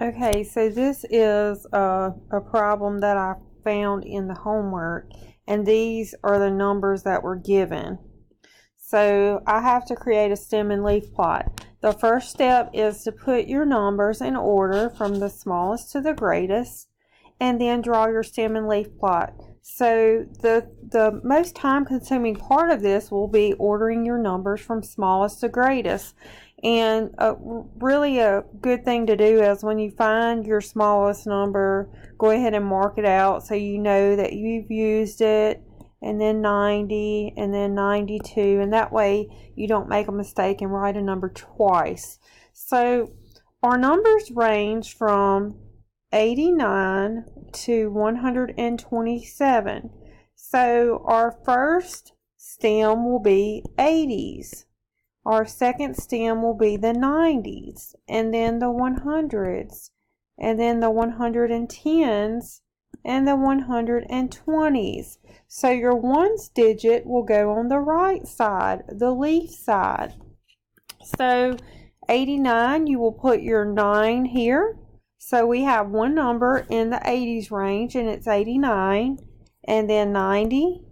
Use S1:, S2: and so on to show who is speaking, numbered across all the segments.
S1: Okay, so this is a problem that I found in the homework, and these are the numbers that were given. So I have to create a stem and leaf plot. The first step is to put your numbers in order from the smallest to the greatest, and then draw your stem and leaf plot. So the most time consuming part of this will be ordering your numbers from smallest to greatest. And really a good thing to do is when you find your smallest number, go ahead and mark it out so you know that you've used it, and then 90, and then 92, and that way you don't make a mistake and write a number twice. So our numbers range from 89 to 127. So our first stem will be 80s. Our second stem will be the 90s, and then the 100s, and then the 110s, and the 120s. So your ones digit will go on the right side, the leaf side. So 89, you will put your 9 here. So we have one number in the 80s range, and it's 89, and then 90,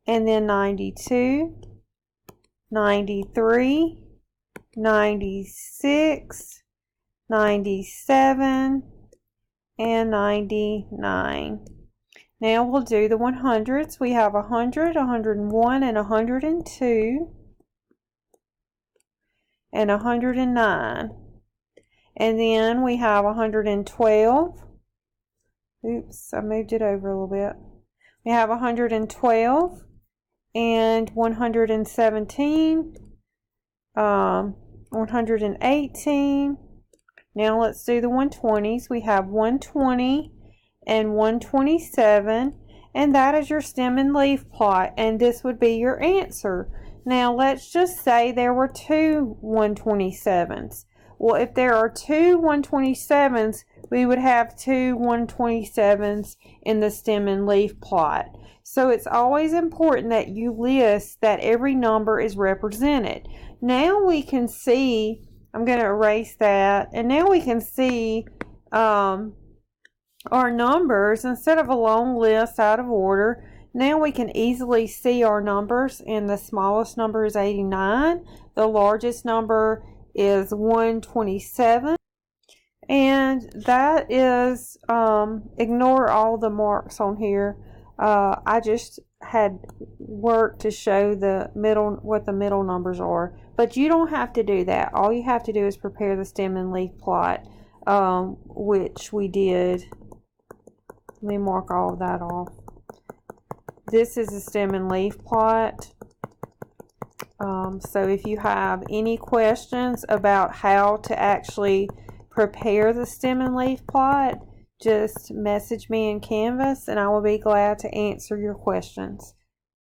S1: and then 92, 93, 96, 97, and 99. Now we'll do the 100s. We have 100, 101, and 102, and 109. And then we have 112. Oops, I moved it over a little bit. We have 112 and 117, 118. Now let's do the 120s. We have 120 and 127, and that is your stem and leaf plot, and this would be your answer. Now let's just say there were two 127s. Well, if there are two 127s, we would have two 127s in the stem and leaf plot. So it's always important that you list that every number is represented. Now we can see, I'm going to erase that, and now we can see our numbers instead of a long list out of order. Now we can easily see our numbers, and the smallest number is 89. The largest number is 127, and that is ignore all the marks on here. I just had work to show the middle, what the middle numbers are, but you don't have to do that. All you have to do is prepare the stem and leaf plot, which we did. Let me mark all of that off. This is the stem and leaf plot. So if you have any questions about how to actually prepare the stem and leaf plot, just message me in Canvas and I will be glad to answer your questions.